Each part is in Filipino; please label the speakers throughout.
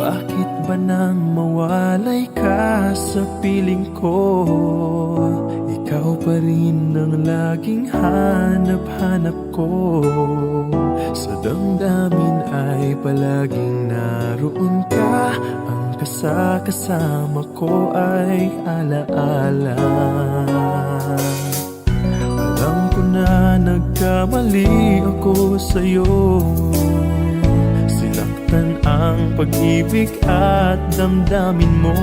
Speaker 1: Bakit ba nang mawalay ka sa piling ko? Ikaw pa rin ang laging hanap-hanap ko. Sa damdamin ay palaging naroon ka. Ang kasama ko ay alaala. Alam ko na nagkamali ako sa'yo. Ang pag-ibig at damdamin mo.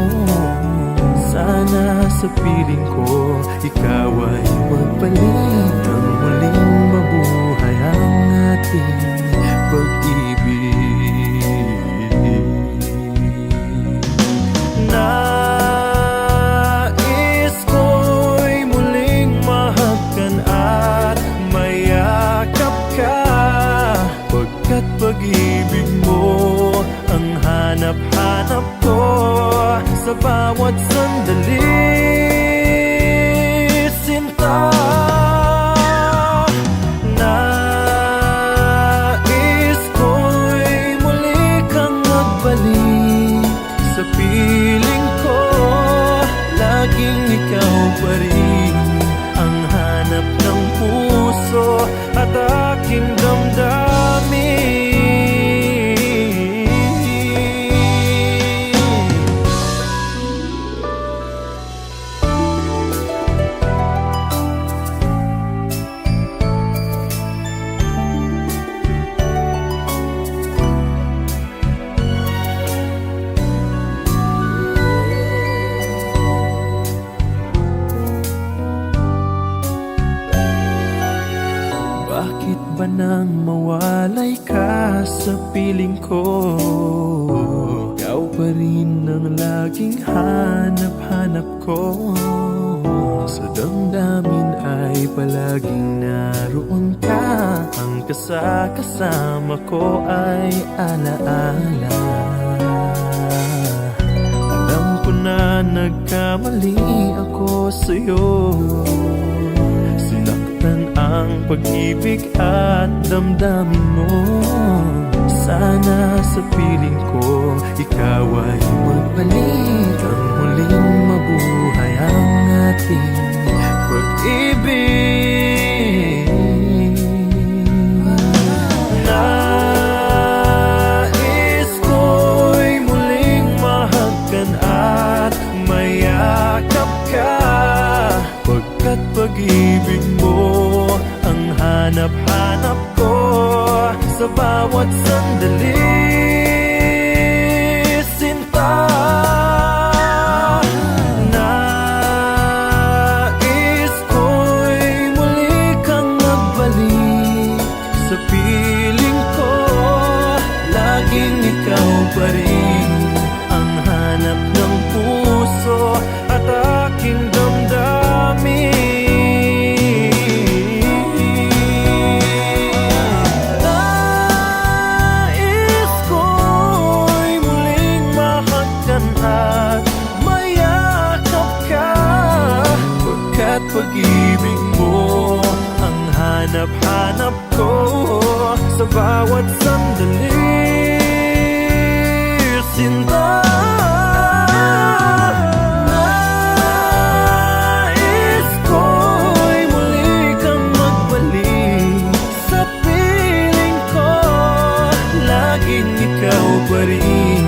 Speaker 1: Sana sa piling ko ikaw ay magpalit. Ang muling mabuhay ang ating pag-ibig. Nais ko'y muling mahagkan at mayakap ka, pagkat pag-ibig mo ang hanap-hanap ko sa bawat sandali, sinta. Nais ko'y muli kang magbalik sa piling ko. Laging ikaw pa rin ang hanap ng puso at aking damdamin. Bakit ba nang mawalay ka sa piling ko? Ikaw pa rin ang laging hanap-hanap ko. Sa damdamin ay palaging naroon ka. Ang kasama ko ay alaala. Alam ko na nagkamali ako sa'yo. Ang pag-ibig at damdamin mo. Sana sa piling ko ikaw ay magbalik. Ang muling mabuhay ang ating pag-ibig. Nais ko'y muling mahagkan at mayakap ka, pagkat pag-ibig mo ang hanap-hanap ko sa bawat sandali, sinta. Nais ko'y muli kang magbalik sa piling ko. Laging ikaw pa rin ang hanap ng puso at aking damdamin. Pag-ibig mo ang hanap-hanap ko sa bawat sandali, sinta. Nais ko'y muli kang magbalik sa piling ko. Laging ikaw pa rin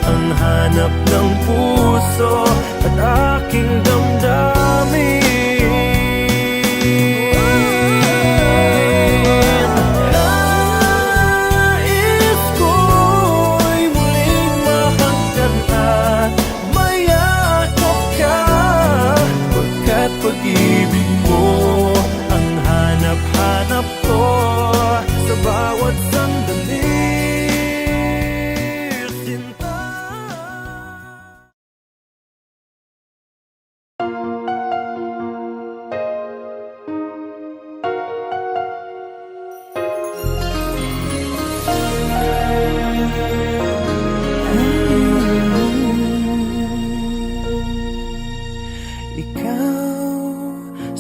Speaker 1: ang hanap ng puso at aking damdamin. Nais ko'y muling mahagkan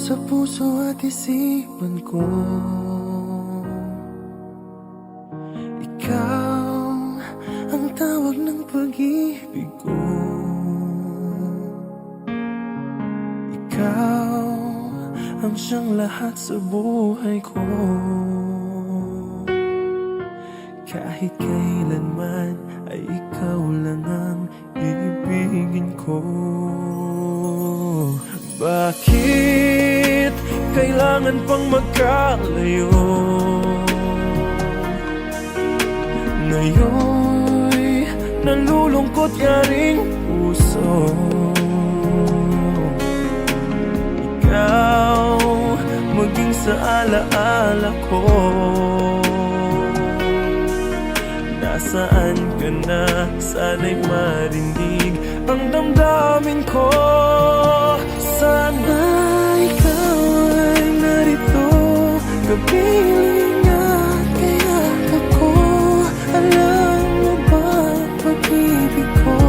Speaker 1: sa puso at isipan ko. Ikaw ang tawag ng pag-ibig ko. Ikaw ang siyang lahat sa buhay ko. Kahit kailanman ay ikaw lang ang ibigin ko. Bakit kailangan pang magkalayo? Ngayon'y nalulungkot yaring puso. Ikaw maging sa alaala ko. Nasaan ka na? Sana'y marinig ang damdamin ko. Sana ikaw ay narito, kapiling at kayakap ko. Alam mo ba, pag-ibig ko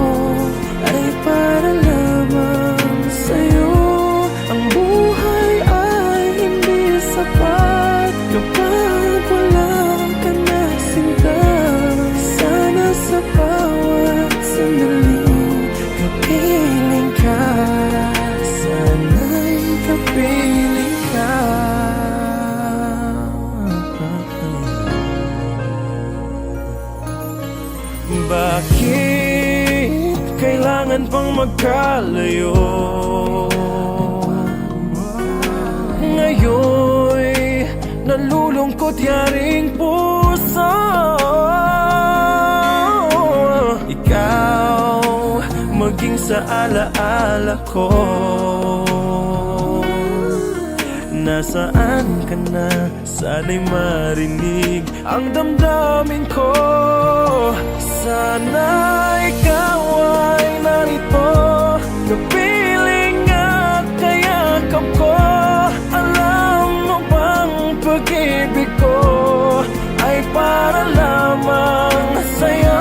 Speaker 1: ay para lamang sa'yo. Ang buhay ay hindi sapat kapag wala ka na sinta. Sana sa bawat sandali kapiling ka. Sana'y kapiling ka. Bakit kailangan pang magkalayo? Ngayon'y nalulungkot yaring puso. Ikaw maging sa alaala ko. Nasaan ka na? Sana'y marinig ang damdamin ko. Sana ikaw ay narito, kapiling at kayakap ko. Alam mo bang pag-ibig ko ay para lamang sa'yo.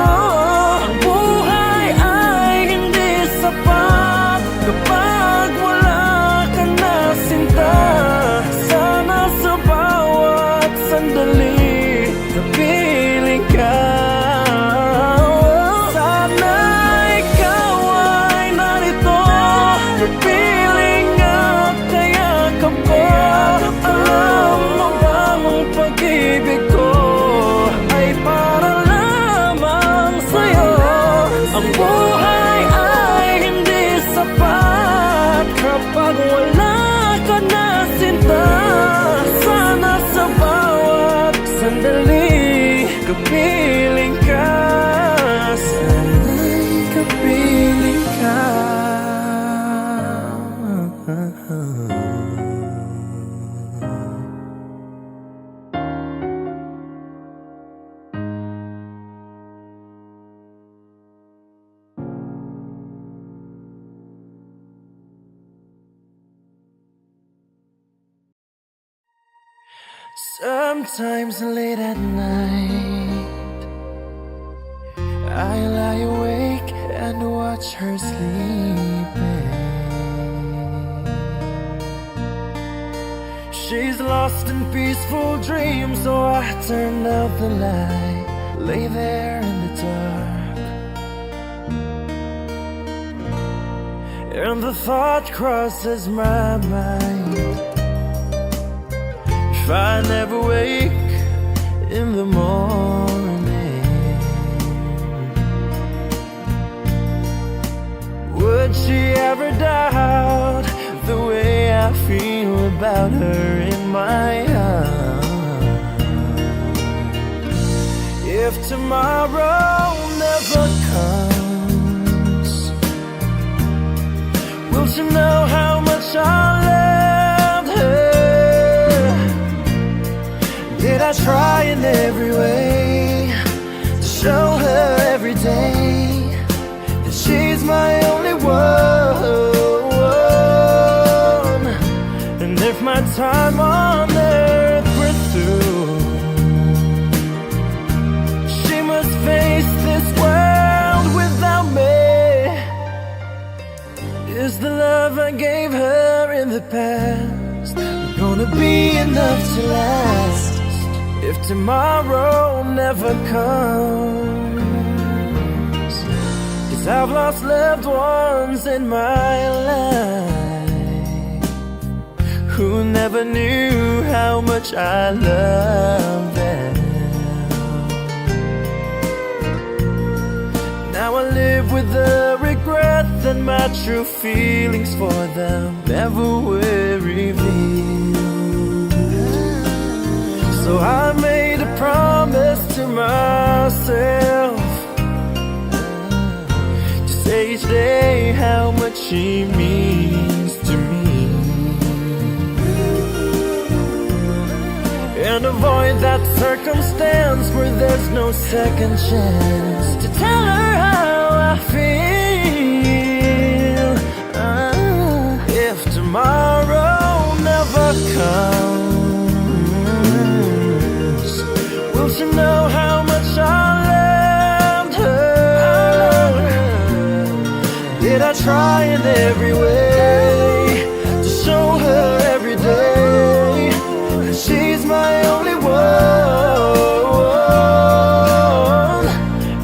Speaker 1: Ang buhay ay hindi sapat kapag wala ka na sinta. Sana sa bawat sandali kapiling ka. Pag-ibig ko ay para lamang sa'yo. Ang buhay ay hindi sapat kapag wala ka na sinta. Sana sa bawat sandali kapiling ka. Sana'y kapiling ka. Sometimes late at night I lie awake and watch her sleeping. She's lost in peaceful dreams, so I turned out the light, lay there in the dark, and the thought crosses my mind: if I never wake in the morning, would she ever doubt the way I feel about her in my heart? If tomorrow never comes, will she know how much I loved her? Did I try in every way to show her every day that she's my only one? And if my time on earth were through, she must face this world without me. Is the love I gave her in the past we're gonna be enough to last. If tomorrow never comes, 'cause I've lost loved ones in my life who never knew how much I loved them. Now I live with the regret that my true feelings for them never were revealed. So I made a promise to myself to say each day how much she means to me, and avoid that circumstance where there's no second chance to tell her how I feel. If tomorrow never comes, will she know how much I loved her? Did I try in every way to show her every day that she's my only one?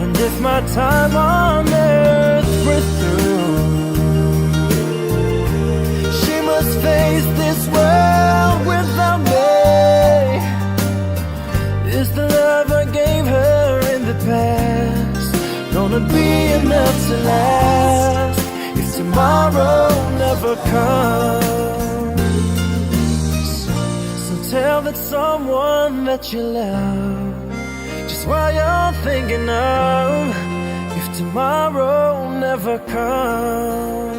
Speaker 1: And if my time on earth were through, she must face this world without me. Is the love I gave her in the past gonna be enough to last if tomorrow never comes? So tell that someone that you love just what you're thinking of if tomorrow never comes.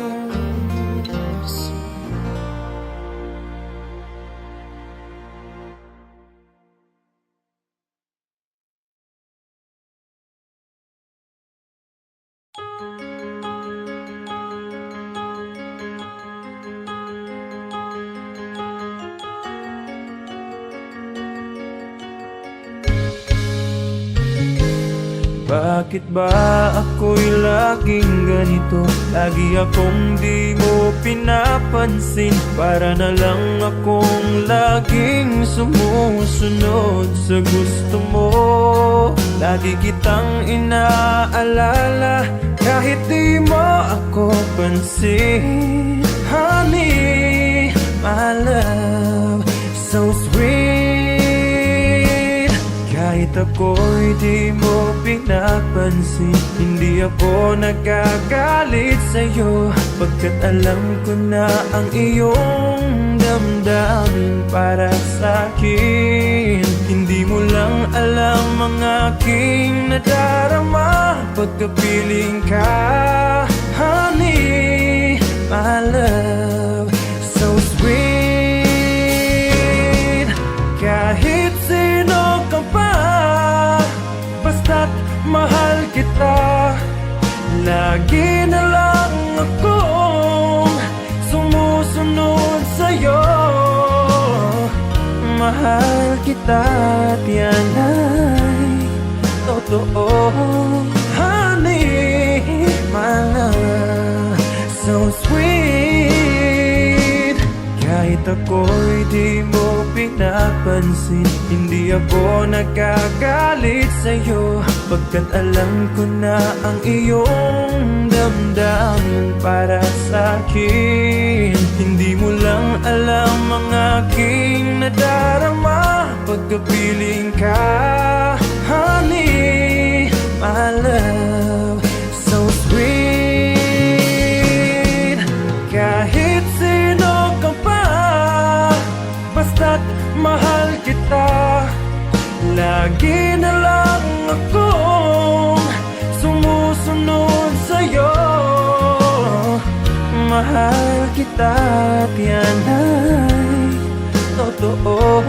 Speaker 2: Bakit ba ako'y laging ganito? Lagi akong di mo pinapansin. Para na lang akong laging sumusunod sa gusto mo. Lagi kitang inaalala kahit di mo ako pansin. Honey, my love, so sweet. Kahit ako'y di mo pinapansin, hindi ako nagagalit sa'yo, pagkat alam ko na ang iyong damdamin para sa'kin. Hindi mo lang alam ang aking nadarama pagkapiling ka. Honey, my love, so sweet. Kahit sino ka pa, basta't mahal kita, lagi na lang akong sumusunod sa'yo. Mahal kita at yan ay totoo. Honey, my love, so sweet. Kahit ako'y di mo pinapansin, hindi ako nagagalit sa'yo, pagkat alam ko na ang iyong damdamin para sa'kin. Hindi mo lang alam ang aking nadarama pagkapiling ka. Honey, my love, so sweet. Kahit sino ka pa, basta't mahal kita, lagi na lang akong sumusunod sa'yo. Mahal kita at yan ay totoo.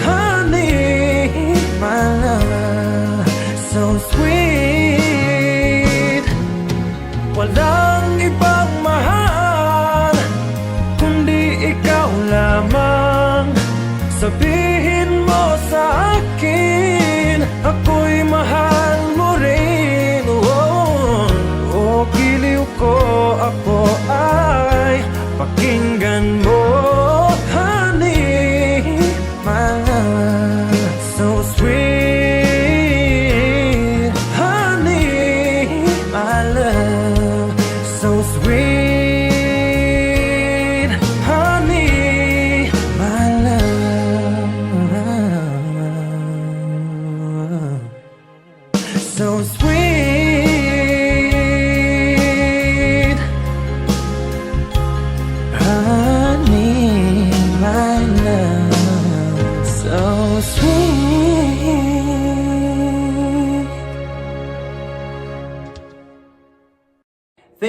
Speaker 2: Honey, my love, so sweet. Walang ibang mahal kundi ikaw lamang. Sabihin mo sa akin, ako'y mahal mo rin. Oh, giliw ko, ako ay pakinggan mo.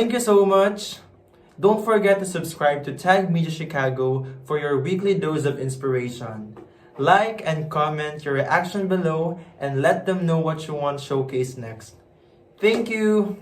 Speaker 3: Thank you so much. Don't forget to subscribe to Tag Media Chicago for your weekly dose of inspiration. Like and comment your reaction below and let them know what you want showcased next. Thank you.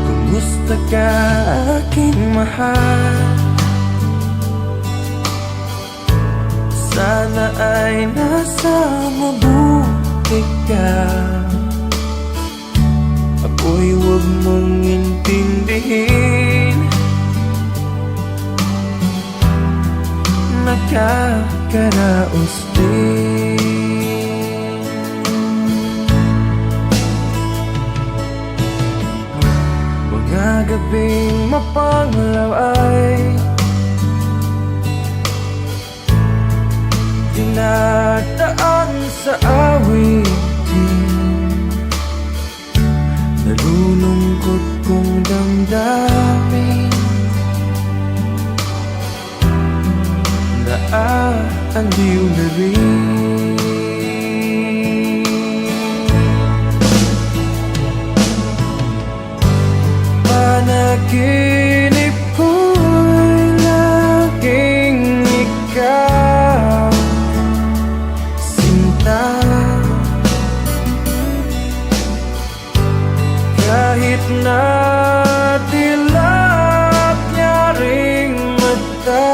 Speaker 2: Kumusta ka aking mahal? Sana ay nasa mabuti ka. Ako'y huwag mong intindihin, nakakaraos din. Mga gabing mapanglaw ay dinadaan sa awitin, nalulungkot kong damdamin, naaaliw na rin. Panaginip ko'y laging ikaw, sinta. Kahit na dilap niya ring mata,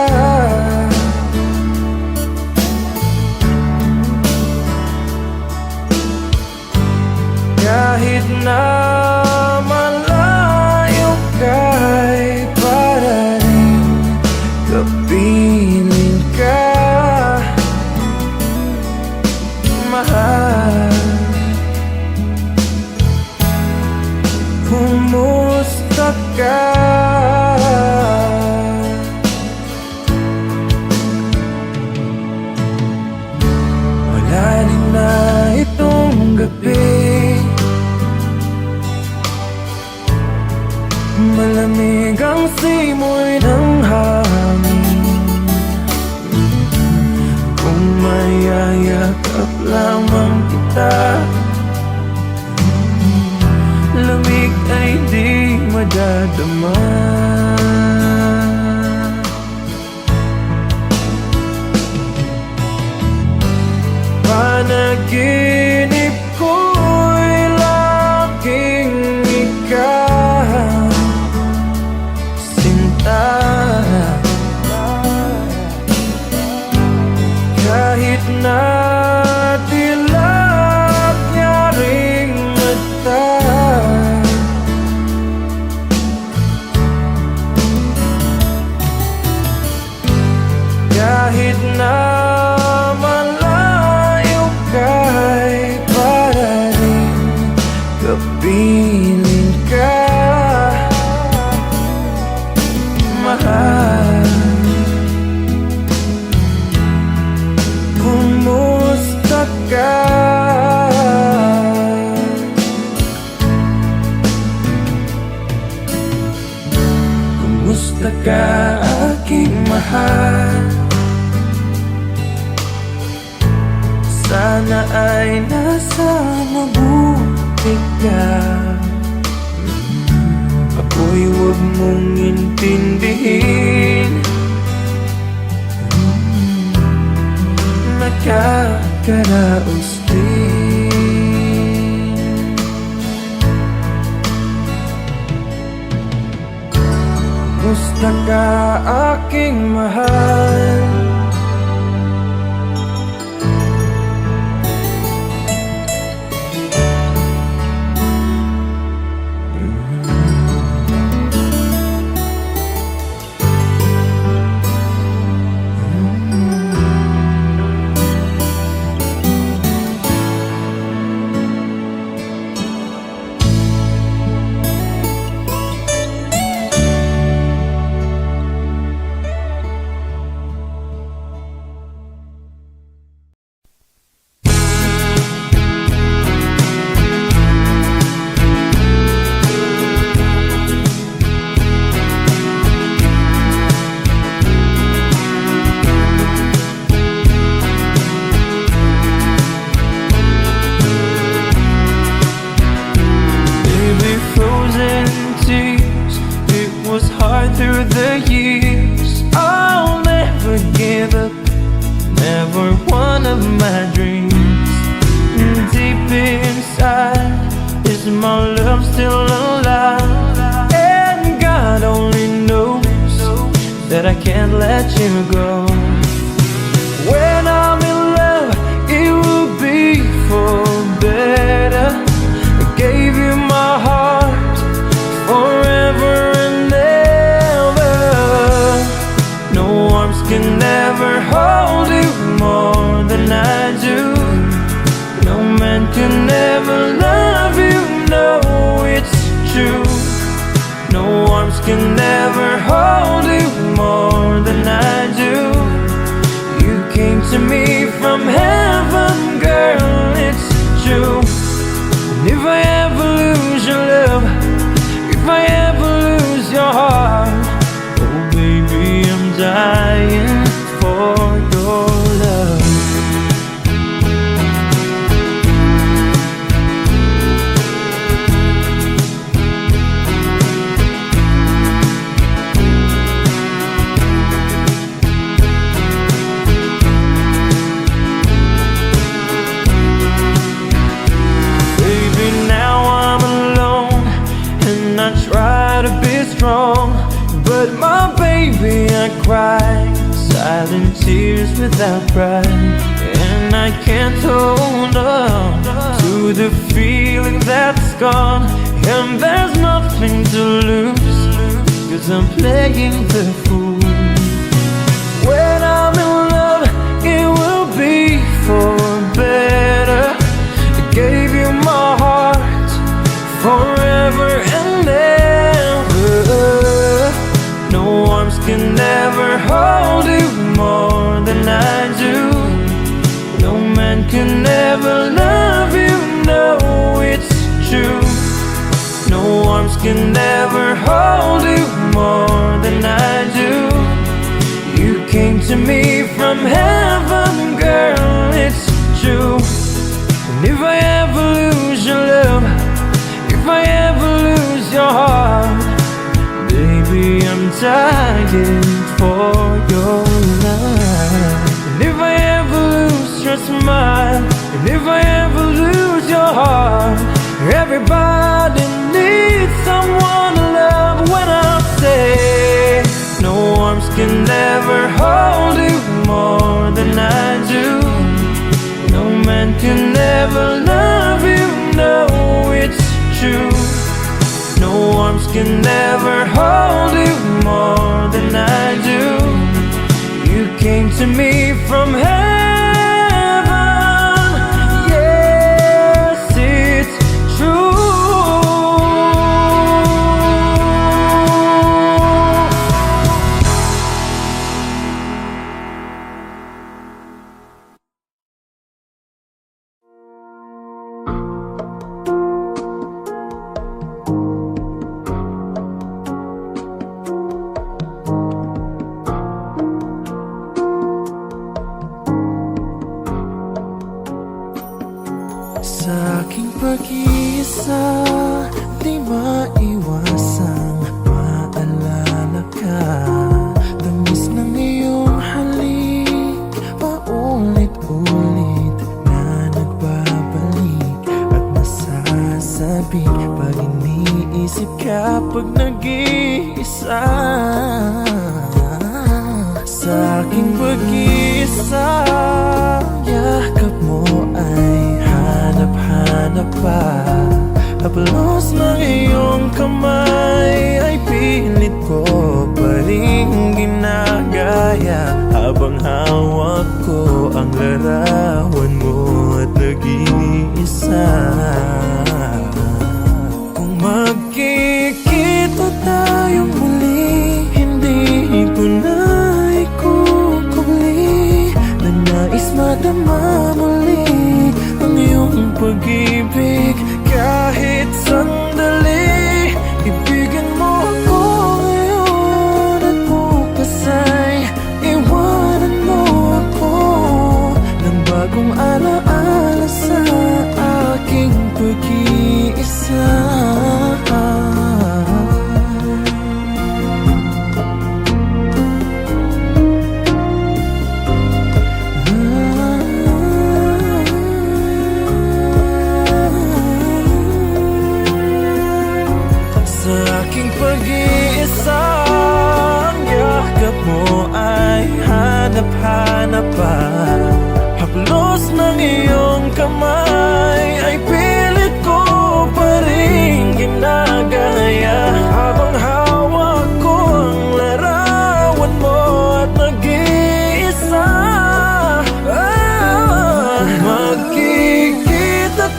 Speaker 2: kahit na malayo ka'y para rin kapiling ka, mahal. Kumusta ka? Malalim na itong gabi, malamig ang simoy ng hangin. Kung mayayakap lamang kita, lamig ay di madadama. Panaginip ko'y laging ikaw, sinta. Kahit na dilap niya ring mata, kahit na malayo ka'y para rin kapiling ka, mahal. Kumusta ka? Kumusta ka aking mahal? Sana ay nasa mabuti ka. Ako'y huwag mong intindihin, nakakaraos din. Kumusta ka aking mahal? still alive, and God only knows that I can't let you go. When I'm in love, it will be for better. I gave you my heart forever and ever. No arms can ever hold you more than I do. No man can ever love you, no, it's true. No arms can ever hold you more than I do. You came to me from heaven, girl, it's true. And if I ever lose your love, if I ever lose your heart, oh baby, I'm dying for your love. But my baby, I cry silent tears without pride, and I can't hold on to the feeling that's gone. And there's nothing to lose, 'cause I'm playing the fool. When I'm in love, it will be for better. I gave you my heart forever and ever. No arms can ever hold you more than I do. No man can ever love you, no, it's true. No arms can ever hold you more than I do. You came to me from heaven, girl, it's true. And if I ever lose your love, if I ever lose your heart, baby, I'm dying for your love. And if I ever lose your smile, and if I ever lose your heart, everybody needs someone to love. When I say no arms can ever hold you more than I do. No man can ever love you, no, it's true. No arms can never hold you more than I do. You came to me from heaven, yes, it's true. Sa aking pag-iisa, di maiwasang maalala ka. Tamis ng iyong halik, paulit-ulit na nagbabalik. At nasasabing pag iniisip ka pag nag-iisa. Sa aking pag-iisa, yakap mo ay hanap-hanap pa. Haplos ng iyong kamay ay pilit ko pa rin ginagaya, habang hawak ko ang larawan mo at nag-iisa. Kung magkikita tayong muli, hindi ko na ikukubli na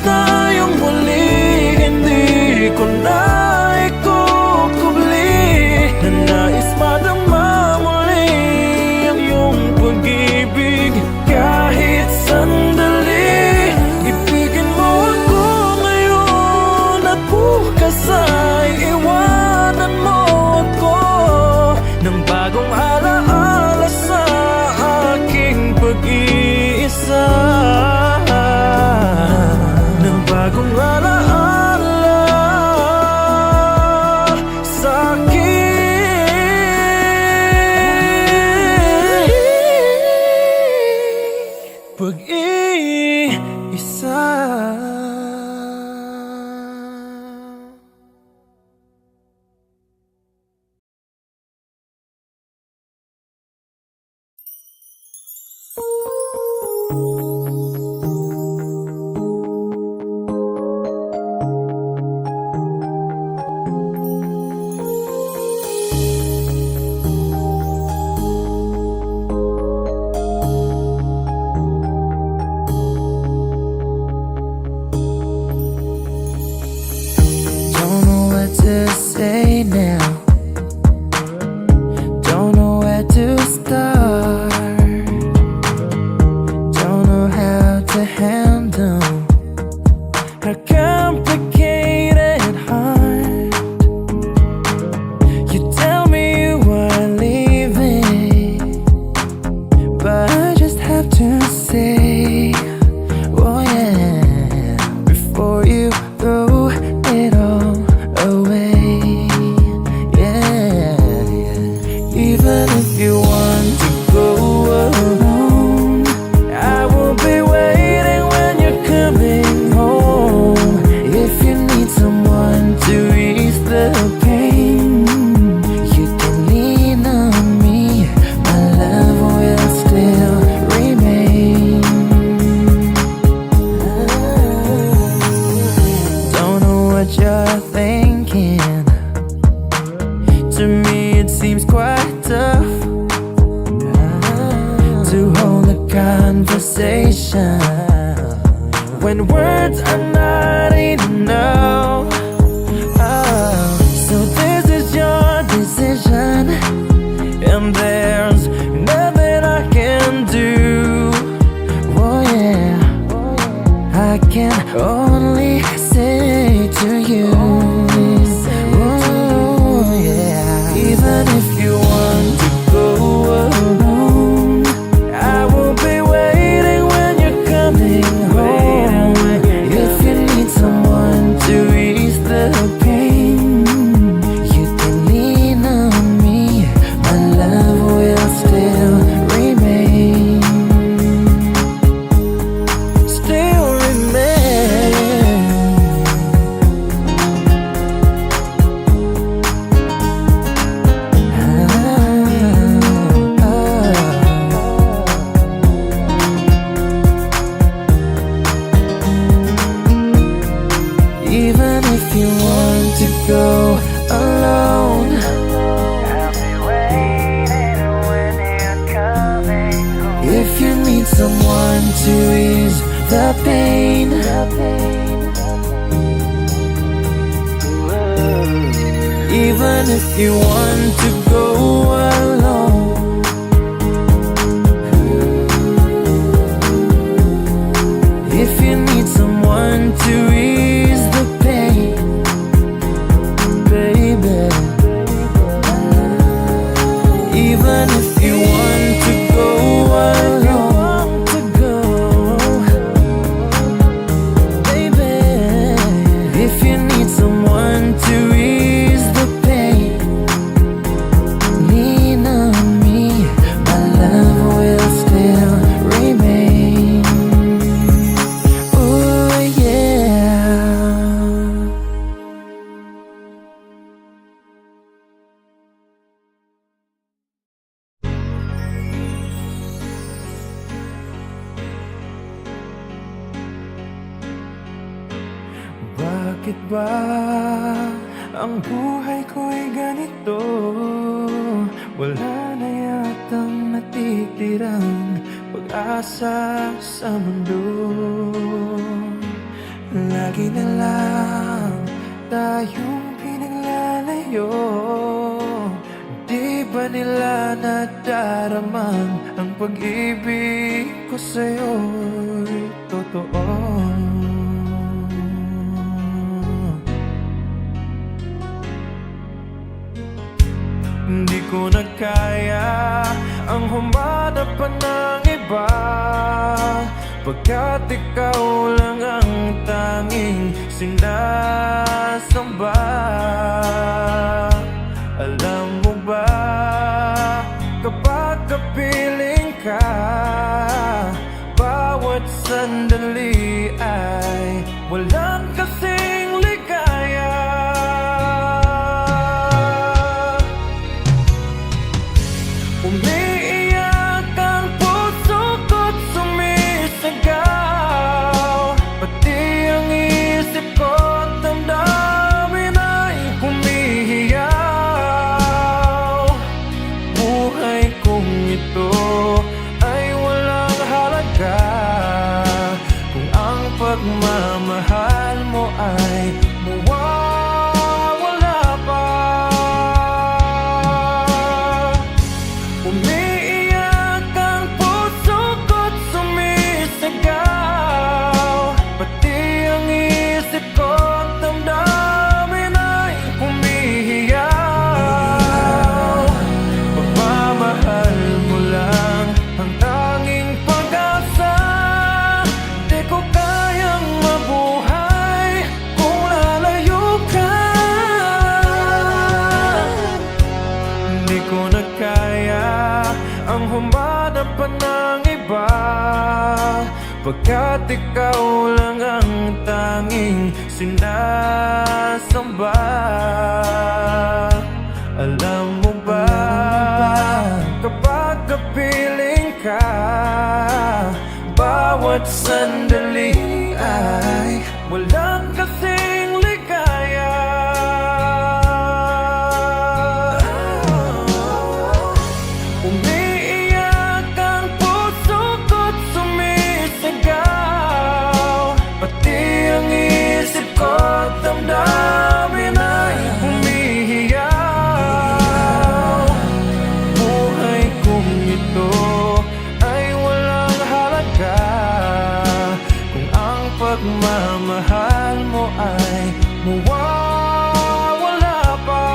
Speaker 1: tayong muli, hindi ko na ikukubli na nais madama muli ang iyong pag-ibig. Kahit sandali, ibigin mo ako ngayon at bukas ay iwanan mo ako ng bagong alaala sa aking pag-iisa, ng bagong alaala sa aking pag-iisa. Don't know what to say now, don't know where to start, don't know how to handle a complicated heart. You tell me you are leaving, but I just have to say, oh yeah, before you throw it all away. Yeah, yeah. Even if you want to go alone, I will be waiting when you're coming home. If you need someone to ease the pain, you can lean on me, my love will still remain. Don't know what you're thinking, to me it seems quite tough to hold a conversation when words are not enough. Oh, so this is your decision, and there's nothing I can do. Oh yeah, I can only say to you, oh yeah. Even if you want to go alone, I will be waiting when you're coming home. If you need someone to ease the pain, you can lean on me, my love will still remain, still remain. Even if you want to go alone, I'll be waiting when you're coming home. If you need someone to ease the pain, even if you want to go alone, if you need someone to ease the pain, baby. Even if you want to go alone, baby. If you need someone to ease the pain, lean on me, my love will still remain. Oh yeah. Bakit ba ang buhay ko'y ganito? Wala na yatang natitirang pag-asa sa mundo.
Speaker 2: lagi na lang tayong pinaglalayo. Di ba nila nadaraman ang pag-ibig ko sa'yo'y totoo? Hindi ko na kaya ang humanap pa ng iba, pagkat ikaw lang ang tanging sinasamba. Alam mo ba, kapag kapiling ka, bawat sandali ay walang kasing ligaya. Umiiyak ang puso ko't sumisigaw, pati ang isip ko't damdamin ay humihiyaw. Buhay kong ito ay walang halaga kung ang pagmamahal mo ay mawawala pa. Umiiyak ang puso ko't sumisigaw, pati ang isip ko't damdamin ay humihiyaw. Pagmamahal mo lang ang tanging pag-asa, di ko kayang mabuhay kung lalayo ka. Hindi ko na kaya ang humanap pa ng iba, pagkat ikaw lang ang tanging sinasamba. Alam mo ba, kapag kapiling ka, bawat sandali ay walang kasing ligaya. Umiiyak ang puso ko't sumisigaw, pati ang isip ko't damdamin ay humihiyaw. Buhay kong ito ay walang halaga kung ang pagmamahal mo ay mawawala pa.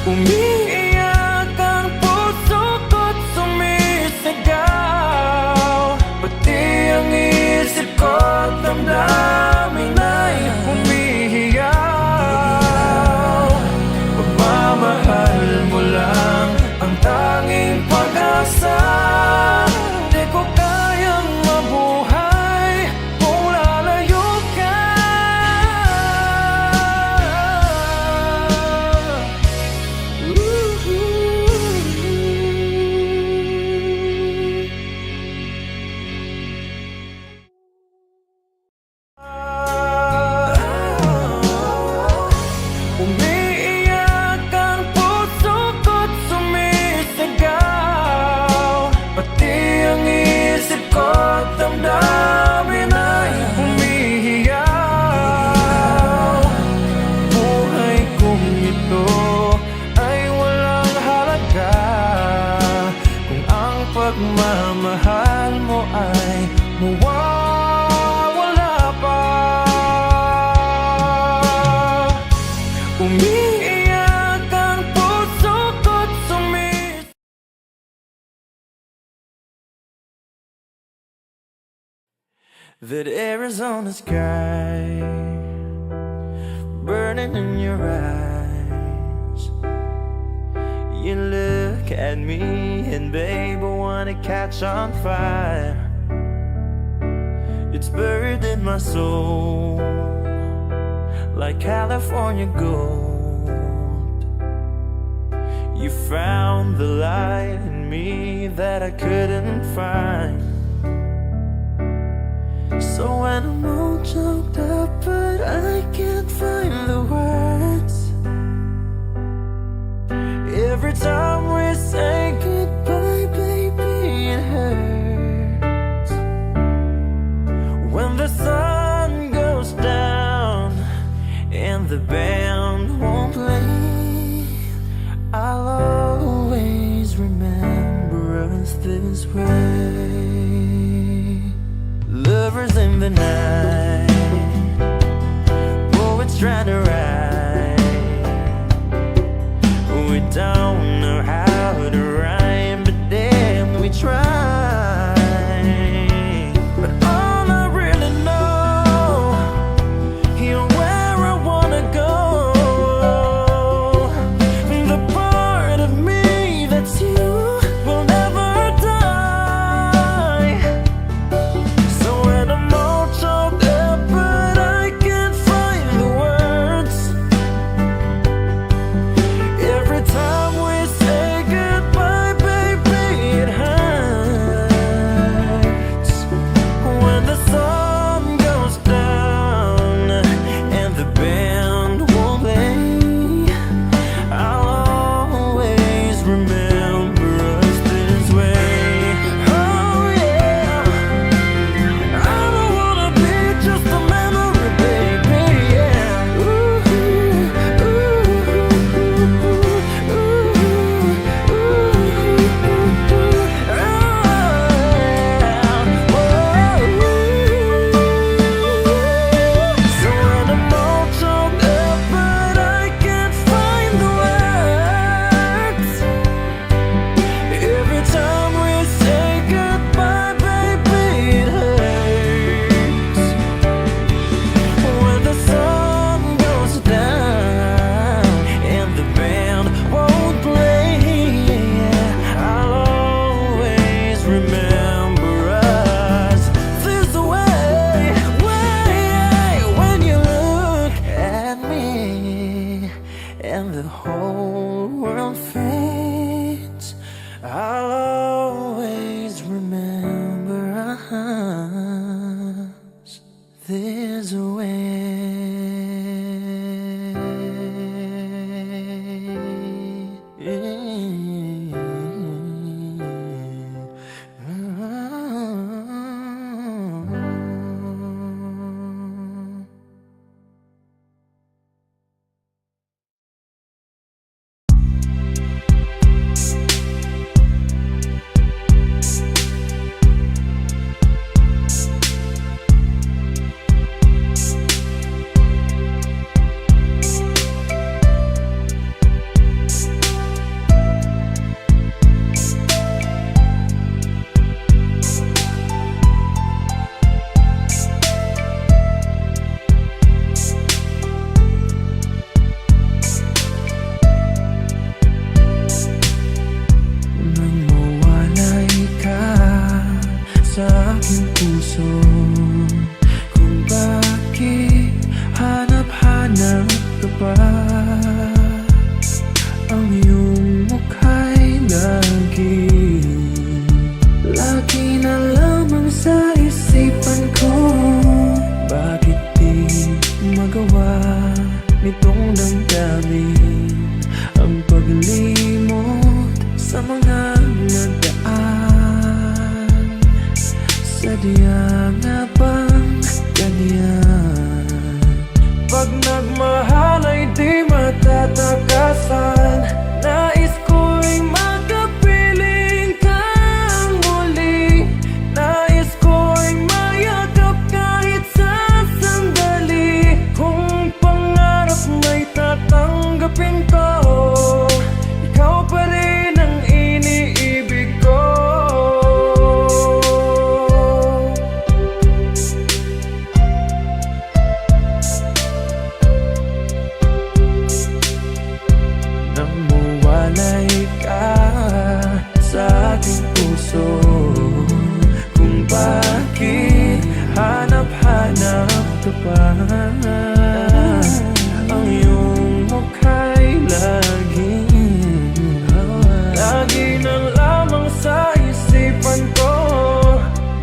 Speaker 2: Umiiyak ang puso ko't sumisigaw, pati ang isip ko't damdamin ay humihiyaw. Pagmamahal mo lang ang tanging pag-asa, di ko kayang mabuhay kung lalayo ka. Umiiyak ang puso ko't sumisigaw, pati ang isip ko't damdamin ay humihiyaw. Buhay kong ito ay walang halaga kung ang pagmamahal mo ay mawawala pa. Umiiyak ang puso ko't that Arizona sky burning in your eyes. You look at me and babe, I wanna catch on fire. It's buried in my soul like California gold. You found the light in me that I couldn't find. So when I'm all choked up but I can't find the words, every time we say goodbye, baby, it hurts. the band won't play, I'll always remember us this way. Lovers in the night, poets trying to write, we don't know how to rhyme, but damn, we try. But all I really know, you're where I wanna go. The part of me that's you will never die. So when I'm all choked up but I can't find the words, every time we say goodbye, baby, it hurts. When the sun goes down and the band won't play, I'll always remember us this way. Oh yeah, I don't wanna be just a memory, baby. Yeah. Ooh, ooh, so when I'm all choked up but I can't find the words, every time we say goodbye, baby, it hurts. When the sun goes down and the band won't play, I'll always remember us this way. When you look at me and the whole world fades, I'll always remember us this way. Nang mawalay ka sa aking puso, kung bakit hanap-hanap ka pa, ang iyong mukha'y lagi na lamang sa isipan ko. Bakit di magawa nitong damdamin ang paglimot sa mga nagdaan? Sadya nga bang ganyan? Pag nagmahal ay di matatakasan, nais ko'y makapiling kang muli, nais ko'y mayakap kahit sa sandali. Kung pangarap may tatanggapin ko, ikaw pa rin ang iniibig ko. Nang mawalay ka sa aking puso, kung bakit hanap-hanap ka pa, ang iyong mukha'y lagi na lamang sa isipan ko.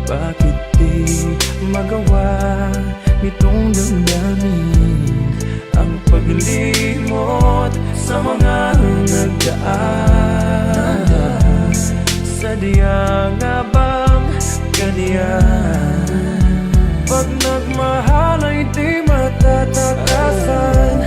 Speaker 2: Bakit di magawa nitong damdamin ang paglimot sa mga nagdaan? Sadya nga bang ganyan? Pag nagmahal ay di matatakasan,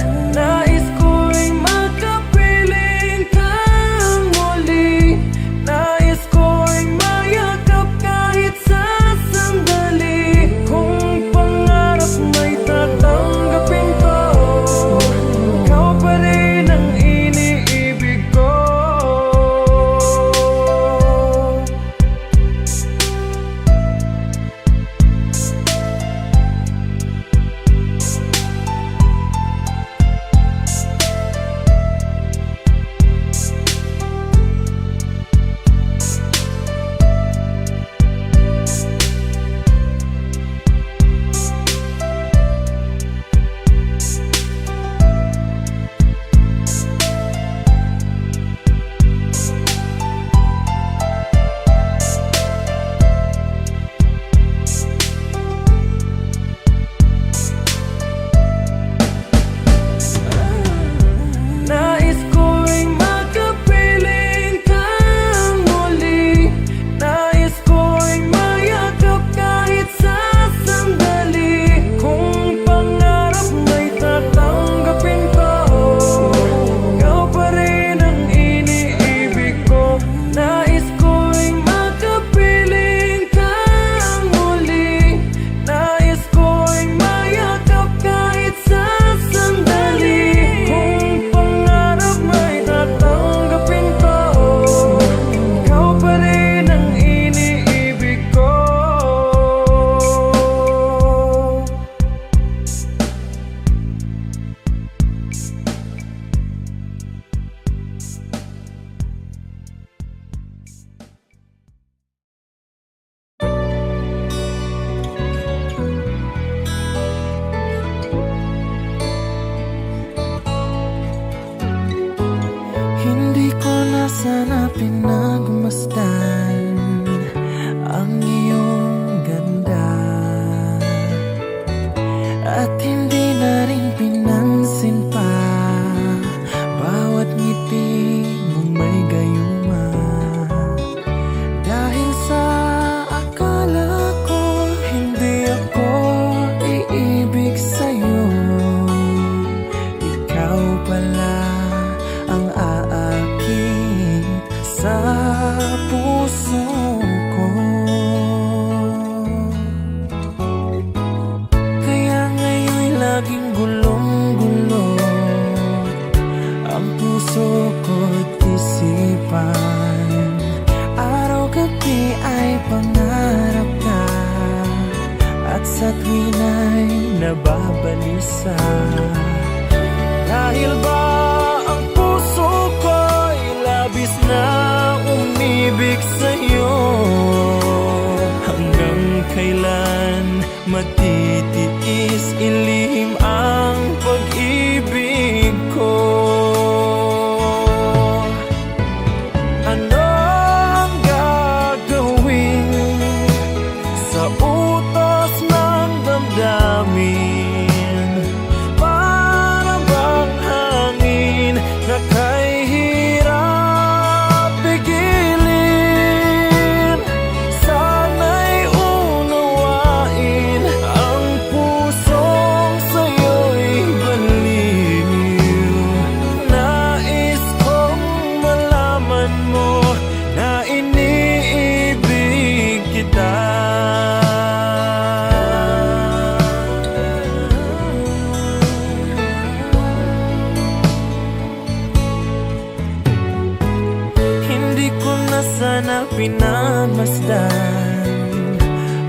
Speaker 2: sa tuwin ay nababalisa. Dahil ba ang puso ko'y labis na umibig sa'yo? Hanggang kailan matitiis ilihim ang pag-ibig ko? Ano ang gagawin sa utos ng damdamin? Para bang hangin na kay hirap pigilin? Sana'y unawain ang pusong sa'yo'y baliw. Nais kong malaman mo na iniibig kita. Hindi ko na sana pinamasdan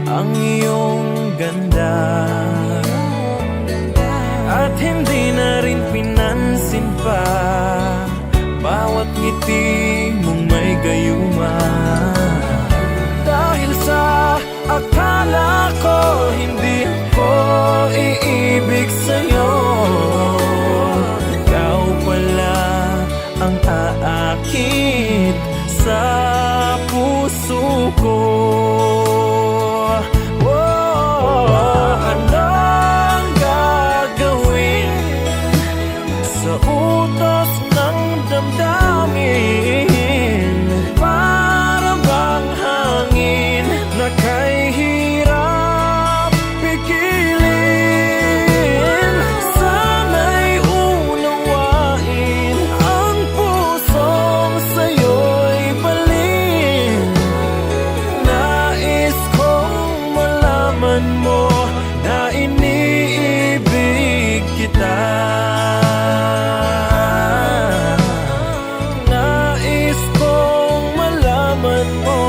Speaker 2: ang iyong ganda, at hindi na rin pinansin pa bawat ngiti mong may gayuma. Dahil sa akala ko hindi ko iibig sa'yo, ikaw pala ang aakit sa puso ko. Ano ang gagawin sa utos ng damdamin? Para bang hangin na kay hirap pigilin? Sana'y unawain ang pusong sa'yo'y balin. Nais kong malaman mo na iniibig kita. Nais kong malaman mo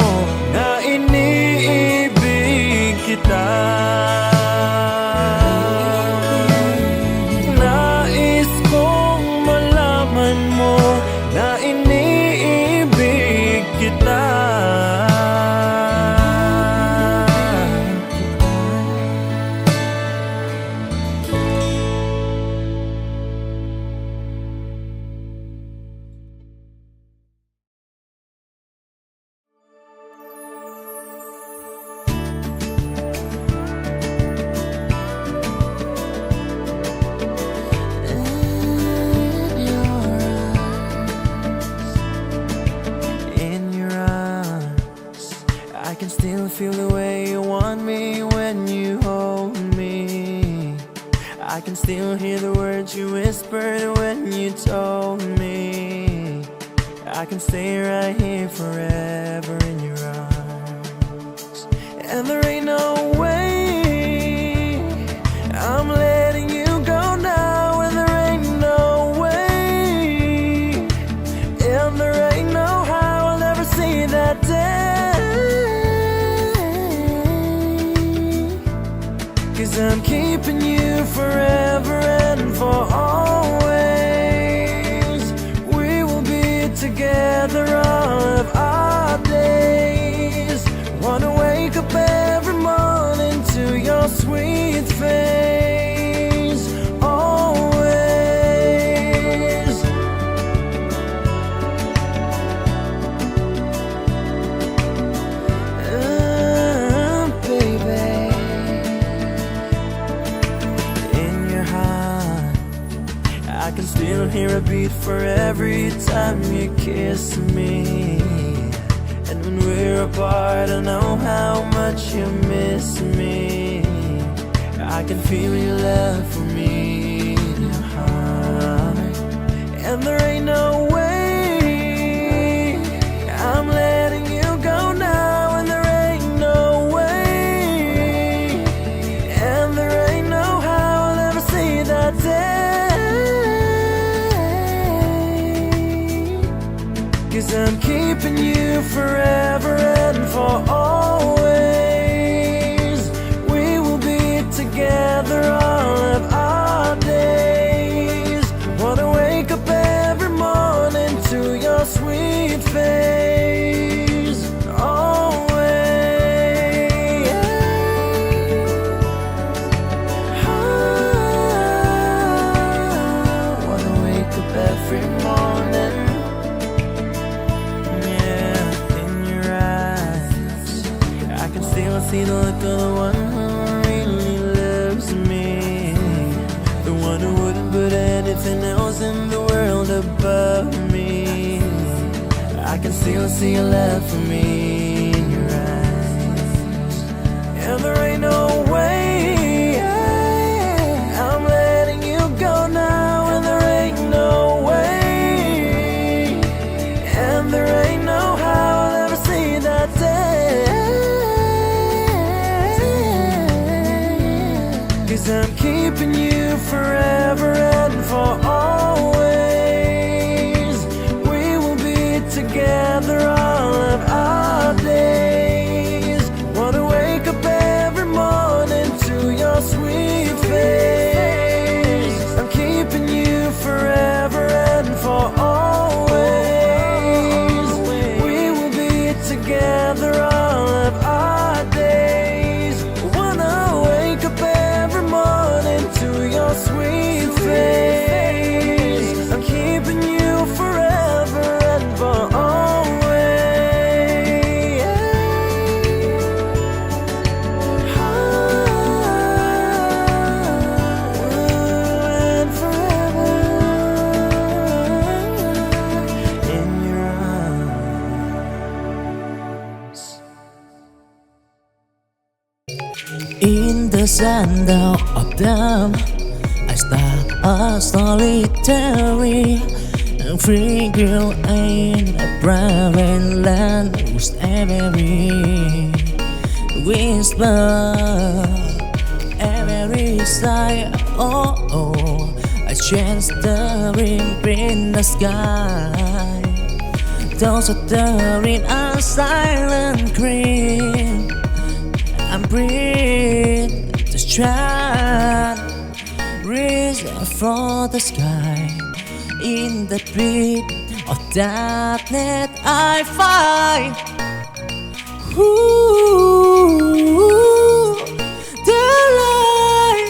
Speaker 2: na iniibig kita. Nais kong malaman mo na iniibig kita. In your arms, I can still feel the way you want me when you hold me. I can still hear the words you whispered when you told me I can stay right here forever in your arms. And there ain't no way I'm letting you go now, and there ain't no way, and there ain't no how I'll ever see that day. 'Cause I'm keeping you forever and for always. We will be together all of our days. Wanna wake up every morning to your sweet face. Always. Baby. In your heart, I can still hear a beat for every time you kiss me. And when we're apart, I know how much you miss me. I can feel your love for me in your heart. And there ain't no way I'm letting you go now, and there ain't no way, and there ain't no how I'll ever see that day. 'Cause I'm keeping you forever and for always. We will be
Speaker 1: You'll see a laugh for me in your eyes, and there ain't no way I'm letting you go now, and there ain't no way, and there ain't no how I'll ever see that day. 'Cause I'm keeping you forever and for always. We will be together all of our days. Wanna wake up every morning to your sweet face. I'm keeping you forever and for always. We will be together all of our days. Wanna wake up every morning to your sweet face. I'm keeping you forever and for always. And forever in your arms.
Speaker 4: In the sundown of dawn, I start a solitary and free girl in a barren land whose every whisper, every sigh, oh, oh, a chance stirring in the sky. Those are stirring a silent cream. I'm breathing to shine, reach for the sky. In the pit of darkness, I find the light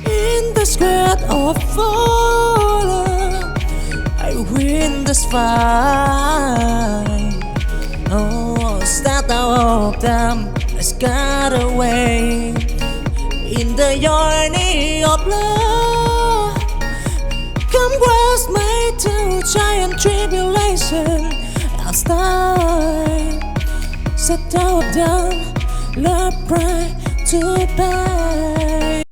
Speaker 4: in the square of fallen. I win this fight. Oh, start out of them. Let's get away in the journey of love. Come grasp me to giant tribulation outside. Settle down, love pray to pay.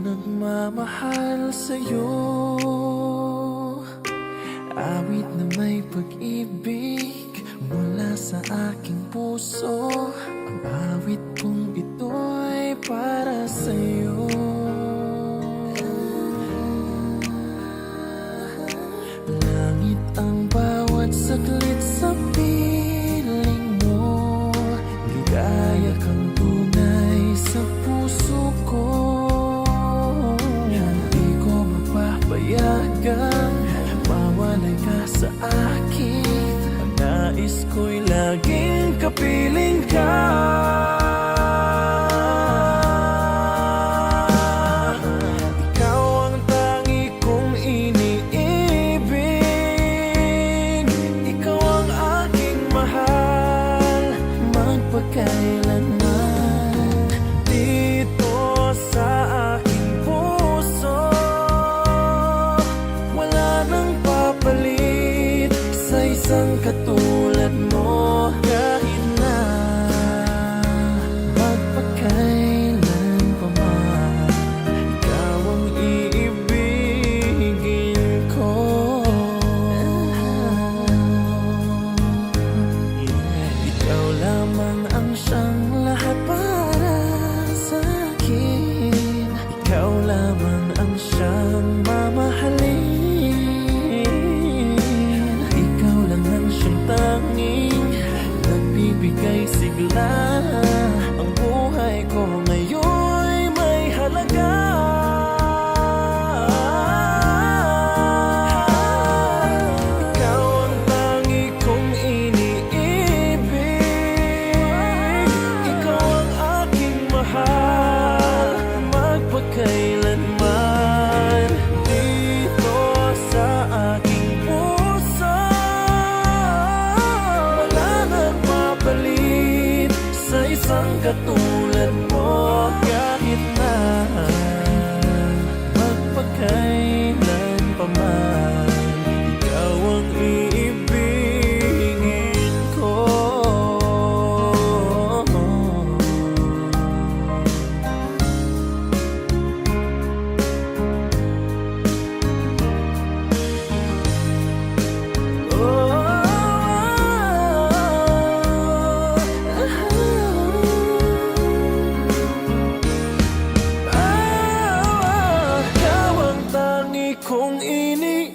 Speaker 1: nagmamahal sa'yo. awit kong ito'y para sa'yo. Langit ang bawat saglit sa piling mo. Ligaya kang tunay sa puso ko. Hindi ko mapapayagang mawalay ka sa akin. Ang nais ko'y laging kapiling ka. Ikaw ang tangi kong iniibig. Ikaw ang aking mahal, magpakailanman. Dito sa aking puso, wala nang papalit sa isang katulad mo. Kahit na magpakailan pa man, ikaw ang iibigin ko. Ikaw lamang ang siyang lahat para sa akin. Ikaw lamang ang siyang mamahalin. Ikaw lang ang siyang tanging nagbibigay sigla. Ang buhay ko ngayon'y may halaga. Ikaw ang tangi kong iniibig. Ikaw ang aking mahal, magpakailanman. Dito sa aking puso, wala nang mapalit sa isang katulad mo. Kahit na magpakailan pa man, ikaw ang iibigin ko. Ikaw ang tangi kong iniibig.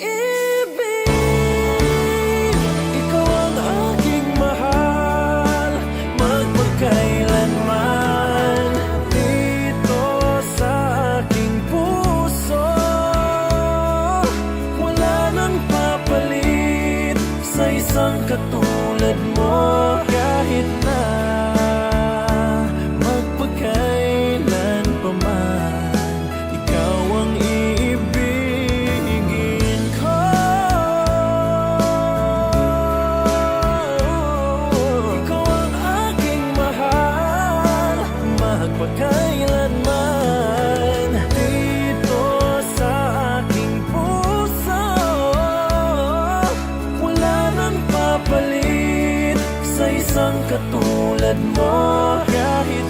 Speaker 1: Ikaw ang aking mahal, magpakailanman. Dito sa aking puso, wala nang papalit sa isang katulad mo. Kahit na magpakailan pa man, ikaw ang iibigin ko. Ikaw ang aking mahal, magpakailanman. Dito sa aking puso, wala nang papalit sa isang katulad mo. Kahit